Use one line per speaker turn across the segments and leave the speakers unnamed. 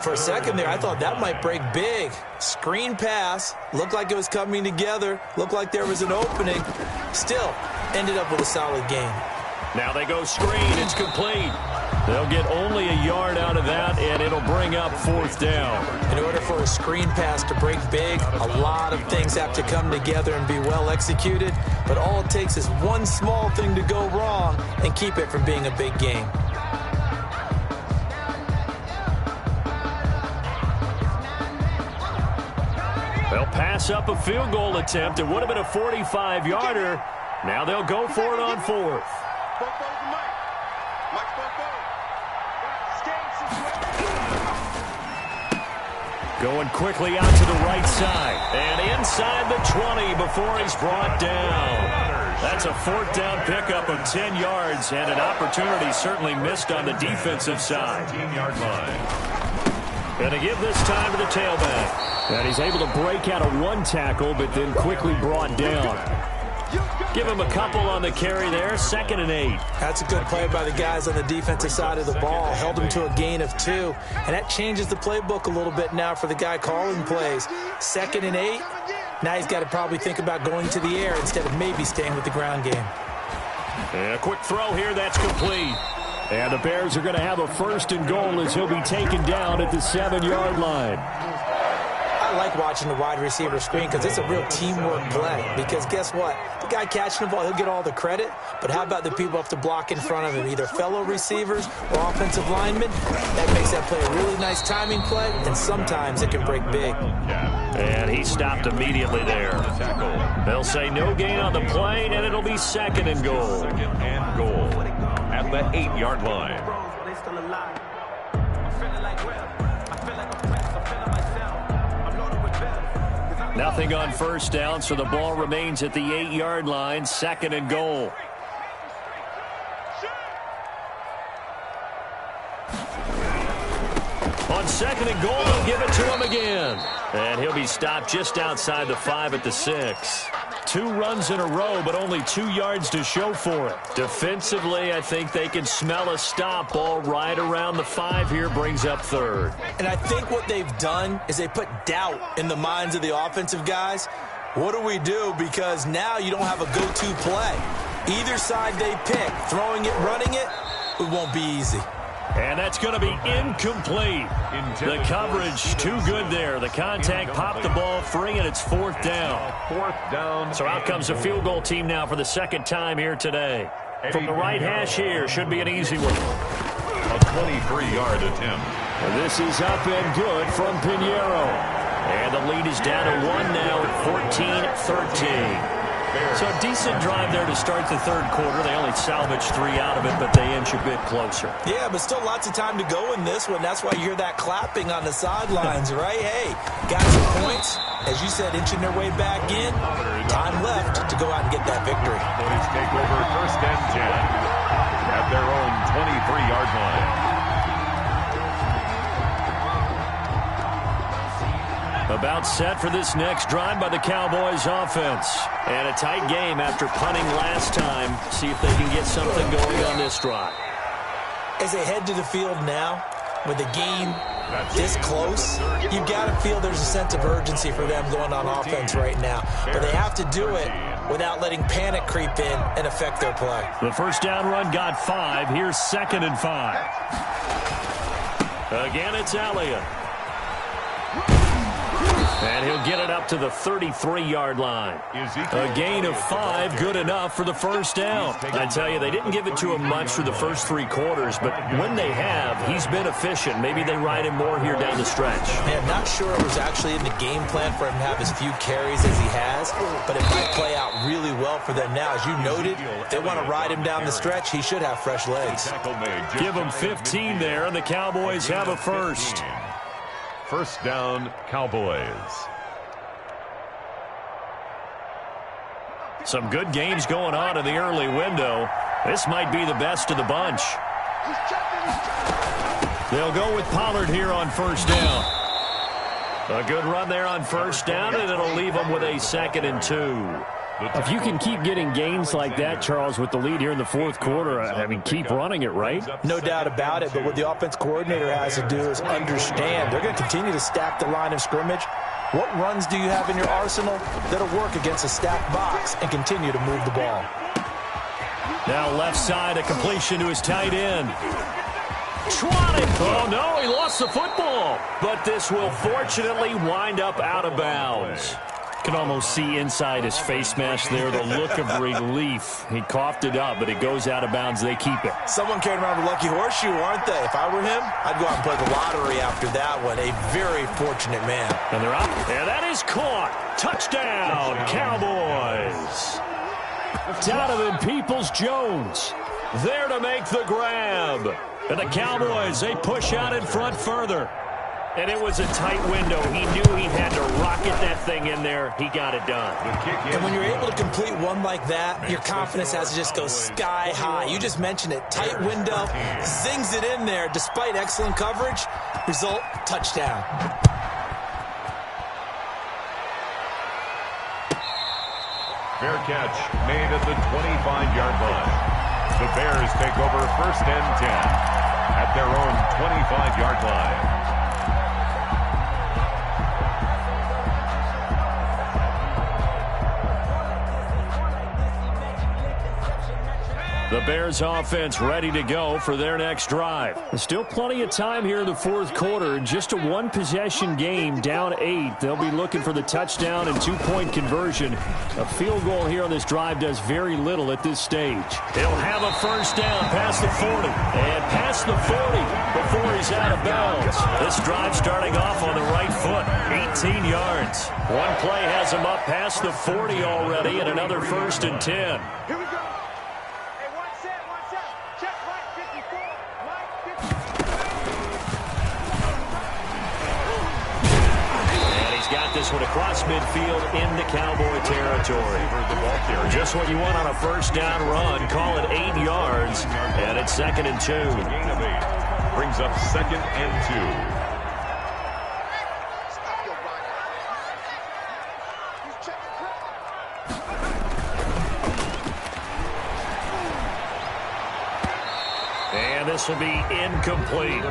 For a second there, I thought that might break big. Screen pass, looked like it was coming together, looked like there was an opening. Still, ended up with a solid gain.
Now they go screen, it's complete. They'll get only a yard out of that, and it'll bring up 4th down.
In order for a screen pass to break big, a lot of things have to come together and be well executed, but all it takes is one small thing to go wrong and keep it from being a big game.
They'll pass up a field goal attempt. It would have been a 45-yarder. Now they'll go for it on 4th. Going quickly out to the right side. And inside the 20 before he's brought down. That's a 4th down pickup of 10 yards, and an opportunity certainly missed on the defensive side. 10-yard line. Going to give this time to the tailback. And he's able to break out of one tackle, but then quickly brought down. Give him a couple on the carry there. 2nd and 8.
That's a good play by the guys on the defensive side of the ball. Held him to a gain of 2. And that changes the playbook a little bit now for the guy calling plays. 2nd and 8. Now he's got to probably think about going to the air instead of maybe staying with the ground game.
And a quick throw here. That's complete. And the Bears are going to have a 1st and goal as he'll be taken down at the 7-yard line.
I like watching the wide receiver screen because it's a real teamwork play. Because guess what? The guy catching the ball, he'll get all the credit. But how about the people up to block in front of him, either fellow receivers or offensive linemen? That makes that play a really nice timing play, and sometimes it can break big.
And he stopped immediately there. They'll say no gain on the play, and it'll be 2nd and goal.
2nd and goal at the 8-yard line.
Nothing on 1st down, so the ball remains at the 8-yard line. 2nd and goal. On 2nd and goal, they'll give it to him again. And he'll be stopped just outside the 5 at the 6. 2 runs in a row, but only 2 yards to show for it. Defensively, I think they can smell a stop. Ball right around the 5 here, brings up 3rd.
And I think what they've done is they put doubt in the minds of the offensive guys. What do we do? Because now you don't have a go-to play. Either side they pick, throwing it, running it, it won't be easy.
And that's going to be incomplete. The coverage too good there. The contact popped the ball free, and it's 4th down.
4th down.
So out comes a field goal team now for the 2nd time here today. From the right hash here, should be an easy one.
A 23-yard attempt.
And this is up and good from Pinheiro. And the lead is down to 1 now at 14-13. So a decent drive there to start the 3rd quarter. They only salvaged 3 out of it, but they inch a bit closer.
Yeah, but still lots of time to go in this one. That's why you hear that clapping on the sidelines, right? Hey, got some points. As you said, inching their way back in. Time left to go out and get that victory.
Boys take over 1st and 10 at their own 23-yard line.
About set for this next drive by the Cowboys offense. And a tight game after punting last time. See if they can get something going on this drive.
As they head to the field now, with the game this close, you've got to feel there's a sense of urgency for them going on offense right now. But they have to do it without letting panic creep in and affect their play.
The 1st down run got 5. Here's 2nd and 5. Again, it's Elliott. And he'll get it up to the 33-yard line. A gain of 5, good enough for the 1st down. I tell you, they didn't give it to him much for the first 3 quarters, but when they have, he's been efficient. Maybe they ride him more here down the stretch.
Man, I'm not sure it was actually in the game plan for him to have as few carries as he has, but it might play out really well for them now. As you noted, if they want to ride him down the stretch, he should have fresh legs.
Give him 15 there, and the Cowboys have a 1st.
1st down, Cowboys.
Some good games going on in the early window. This might be the best of the bunch. They'll go with Pollard here on 1st down. A good run there on 1st down, and it'll leave them with a 2nd and 2. If you can keep getting gains like that, Charles, with the lead here in the fourth quarter, I mean, keep running it, right?
No doubt about it, but what the offense coordinator has to do is understand they're going to continue to stack the line of scrimmage. What runs do you have in your arsenal that'll work against a stacked box and continue to move the ball?
Now left side, a completion to his tight end. Trotted. Oh, no, he lost the football. But this will fortunately wind up out of bounds. Can almost see inside his face mask there the look of relief. He coughed it up, but it goes out of bounds. They keep it.
Someone carrying around a lucky horseshoe, aren't they? If I were him, I'd go out and play the lottery after that one. A very fortunate man.
And they're up. And that is caught. Touchdown, Cowboys. Donovan Peoples-Jones there to make the grab. And the Cowboys, they push out in front further. And it was a tight window. He knew he had to rocket that thing in there. He got it done.
And when you're able to complete one like that, your confidence has to just go sky high. You just mentioned it. Tight window, zings it in there despite excellent coverage. Result, touchdown.
Fair catch made at the 25-yard line. The Bears take over 1st and 10 at their own 25-yard line.
The Bears offense ready to go for their next drive. There's still plenty of time here in the fourth quarter. Just a one-possession game, down 8. They'll be looking for the touchdown and two-point conversion. A field goal here on this drive does very little at this stage. He'll have a first down past the 40. And past the 40 before he's out of bounds. This drive starting off on the right foot. 18 yards. One play has him up past the 40 already and another 1st and 10.
Here we go.
Got this one across midfield into Cowboy territory. Just what you want on a first down run. Call it 8 yards, and it's 2nd and 2.
Gain of 8 brings up 2nd and 2.
This will be incomplete.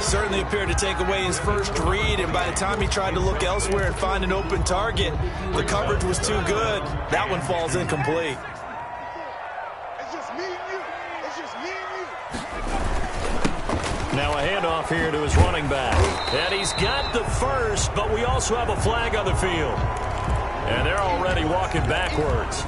Certainly appeared to take away his first read, and by the time he tried to look elsewhere and find an open target, the coverage was too good. That one falls incomplete.
It's just me and you. It's just me and you.
Now a handoff here to his running back. And he's got the first, but we also have a flag on the field. And they're already walking backwards.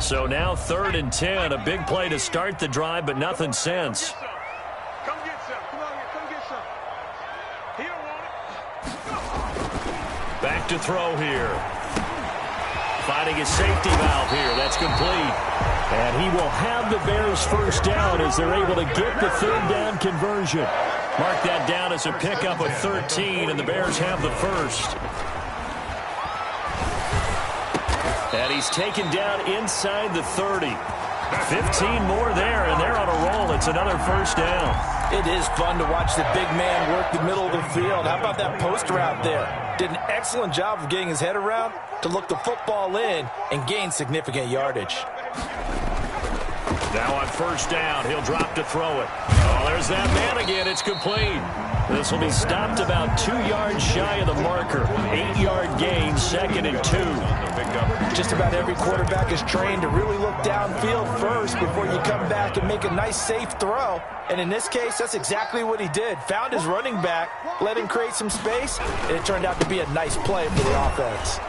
So now 3rd and 10, a big play to start the drive, but nothing since.
Come get some. Come on here. Come get some. He don't want it.
Back to throw here. Finding his safety valve here. That's complete. And he will have the Bears first down as they're able to get the 3rd down conversion. Mark that down as a pickup of 13, and the Bears have the first. And he's taken down inside the 30. 15 more there, and they're on a roll. It's another first down.
It is fun to watch the big man work the middle of the field. How about that post route there? Did an excellent job of getting his head around to look the football in and gain significant yardage.
Now on first down, he'll drop to throw it. Oh, there's that man again. It's complete. This will be stopped about 2 yards shy of the marker. 8-yard gain, 2nd and 2.
Just about every quarterback is trained to really look downfield first before you come back and make a nice, safe throw. And in this case, that's exactly what he did. Found his running back, let him create some space, and it turned out to be a nice play for the offense.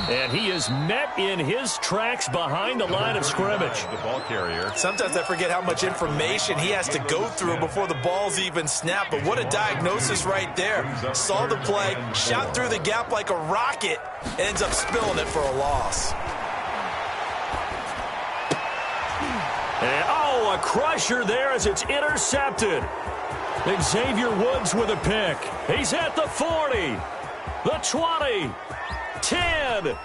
And he is met in his tracks behind the line of scrimmage.
The ball carrier.
Sometimes I forget how much information he has to go through before the ball's even snapped. But what a diagnosis right there. Saw the play, shot through the gap like a rocket, and ends up spilling it for a loss.
And, oh, a crusher there as it's intercepted. Xavier Woods with a pick. He's at the 40, the 20. 10.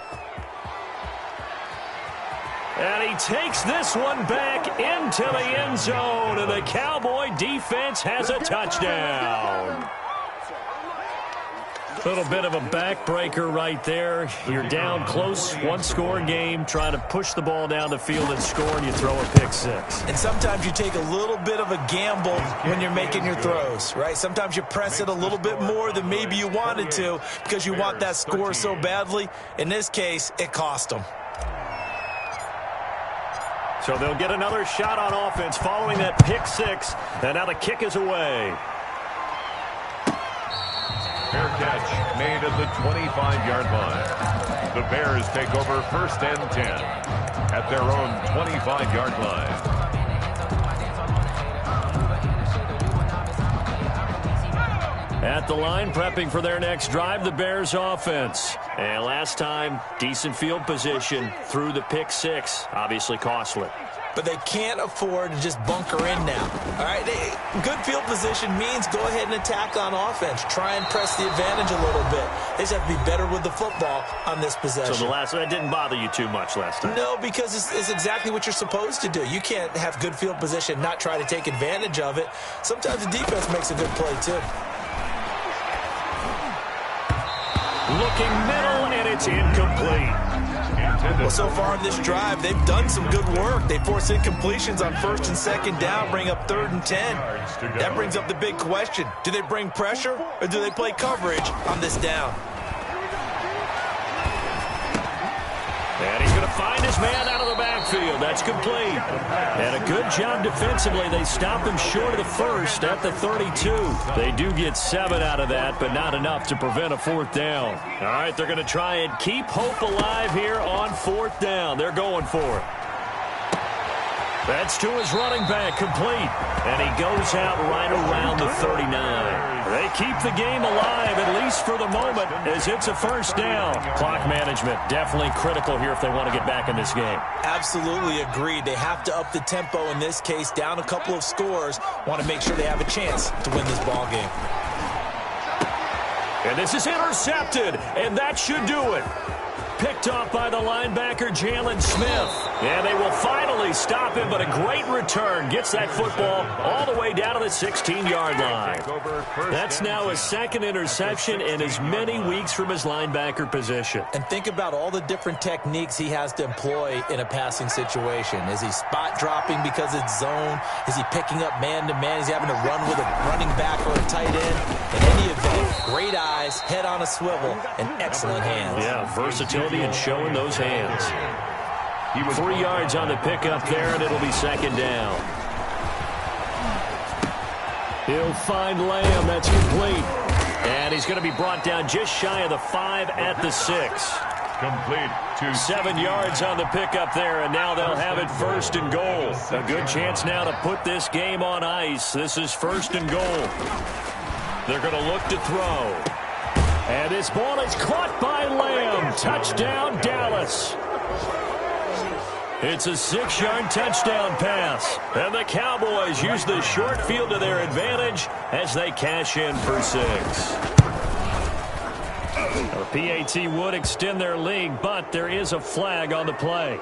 And he takes this one back into the end zone, and the Cowboy defense has a touchdown. Little bit of a backbreaker right there. You're down close, one-score game, trying to push the ball down the field and score, and you throw a pick six.
And sometimes you take a little bit of a gamble when you're making your throws, right? Sometimes you press it a little bit more than maybe you wanted to because you want that score so badly. In this case, it cost them.
So they'll get another shot on offense following that pick six, and now the kick is away.
Fair catch made at the 25-yard line. The Bears take over 1st and 10 at their own 25-yard line.
At the line, prepping for their next drive, the Bears offense. And last time, decent field position through the pick six. Obviously costly.
But they can't afford to just bunker in now. All right, good field position means go ahead and attack on offense. Try and press the advantage a little bit. They just have to be better with the football on this possession.
So that didn't bother you too much last time?
No, because it's exactly what you're supposed to do. You can't have good field position, not try to take advantage of it. Sometimes the defense makes a good play, too.
Looking middle, and it's incomplete.
Well, so far in this drive, they've done some good work. They force incompletions on 1st and 2nd down, bring up 3rd and 10. That brings up the big question. Do they bring pressure, or do they play coverage on this down?
And he's going to find his man out of the backfield. That's complete. And a good job defensively. They stop him short of the first at the 32. They do get 7 out of that, but not enough to prevent a 4th down. All right, they're going to try and keep hope alive here on 4th down. They're going for it. That's to his running back, complete. And he goes out right around the 39. They keep the game alive, at least for the moment, as it's a 1st down. Clock management definitely critical here if they want to get back in this game.
Absolutely agreed. They have to up the tempo in this case, down a couple of scores. Want to make sure they have a chance to win this ball game.
And this is intercepted, and that should do it. Picked off by the linebacker, Jalen Smith. And they will finally stop him, but a great return. Gets that football all the way down to the 16-yard line. That's now his 2nd interception in as many weeks from his linebacker position.
And think about all the different techniques he has to employ in a passing situation. Is he spot dropping because it's zone? Is he picking up man-to-man? Is he having to run with a running back or a tight end? In any event, great eyes, head on a swivel, and excellent hands.
Yeah, versatility and showing those hands. 3 yards on the pickup there, and it'll be 2nd down. He'll find Lamb. That's complete. And he's going to be brought down just shy of the 5 at the 6.
Complete to
7 yards on the pickup there, and now they'll have it 1st and goal. A good chance now to put this game on ice. This is 1st and goal. They're going to look to throw. And this ball is caught by Lamb. Touchdown, Dallas. It's a 6-yard touchdown pass. And the Cowboys use the short field to their advantage as they cash in for 6. The PAT would extend their lead, but there is a flag on the play.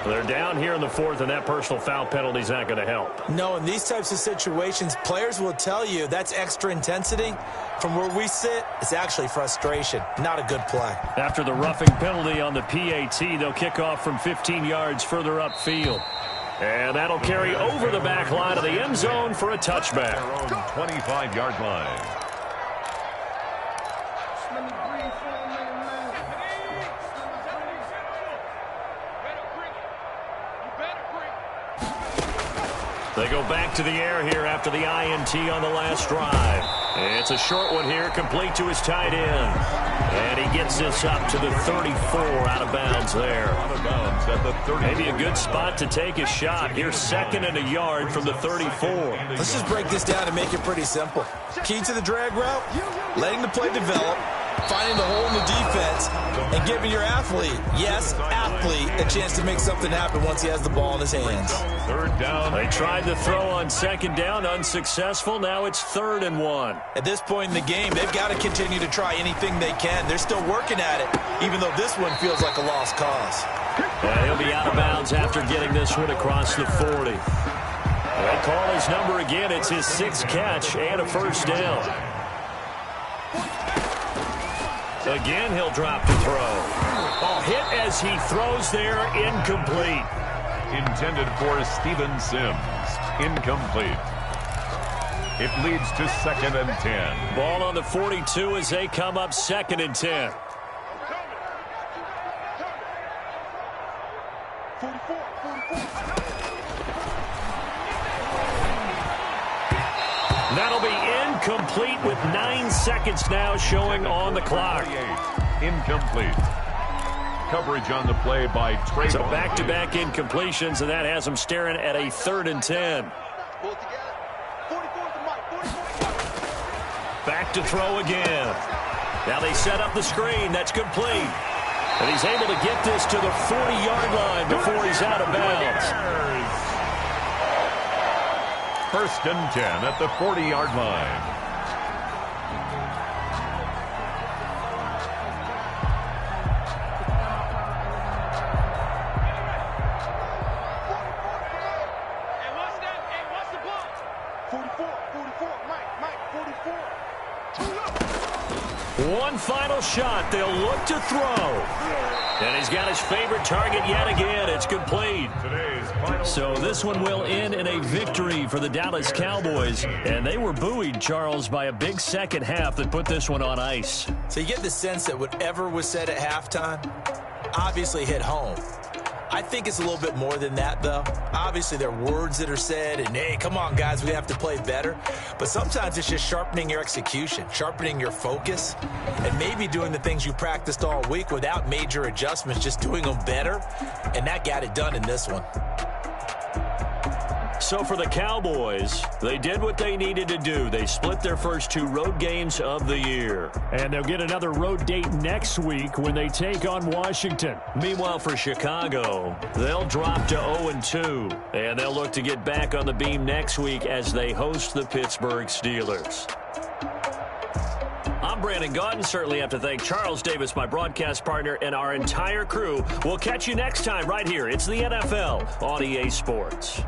They're down here in the 4th, and that personal foul penalty is not going to help.
No, in these types of situations, players will tell you that's extra intensity. From where we sit, it's actually frustration. Not a good play.
After the roughing penalty on the PAT, they'll kick off from 15 yards further upfield. And that'll carry over the back line of the end zone for a touchback.
their own 25-yard line.
They go back to the air here after the INT on the last drive. It's a short one here, complete to his tight end. And he gets this up to the 34 out of bounds there.
Out of bounds at the 30.
Maybe a good spot to take a shot. Here's 2nd and a yard from the 34.
Let's just break this down and make it pretty simple. Key to the drag route, letting the play develop, finding the hole in the defense, and giving your athlete, yes, athlete, a chance to make something happen once he has the ball in his hands.
3rd down.
They tried to throw on 2nd down, unsuccessful. Now it's 3rd and 1.
At this point in the game, they've got to continue to try anything they can. They're still working at it, even though this one feels like a lost cause.
And he'll be out of bounds after getting this one across the 40. They call his number again. It's his 6th catch and a first down. Again, he'll drop to throw. Oh, hit as he throws there, incomplete.
Intended for Steven Sims. Incomplete. It leads to 2nd and 10.
Ball on the 42 as they come up 2nd and 10.
44.
That'll be incomplete with 9 seconds now showing on the clock.
Incomplete. Coverage on the play by Trey.
So back-to-back incompletions, and that has them staring at a 3rd and 10. Back to throw again. Now they set up the screen. That's complete. And he's able to get this to the 40-yard line before he's out of bounds.
1st and 10 at the 40-yard line.
One final shot. They'll look to throw. And he's got his favorite target yet again. It's complete. So this one will end in a victory for the Dallas Cowboys. And they were buoyed, Charles, by a big second half that put this one on ice.
So you get the sense that whatever was said at halftime obviously hit home. I think it's a little bit more than that, though. Obviously, there are words that are said, and, hey, come on, guys, we have to play better. But sometimes it's just sharpening your execution, sharpening your focus, and maybe doing the things you practiced all week without major adjustments, just doing them better, and that got it done in this one.
So for the Cowboys, they did what they needed to do. They split their first 2 road games of the year.
And they'll get another road date next week when they take on Washington.
Meanwhile, for Chicago, they'll drop to 0-2. And they'll look to get back on the beam next week as they host the Pittsburgh Steelers. I'm Brandon Gaudin. Certainly have to thank Charles Davis, my broadcast partner, and our entire crew. We'll catch you next time right here. It's the NFL on EA Sports.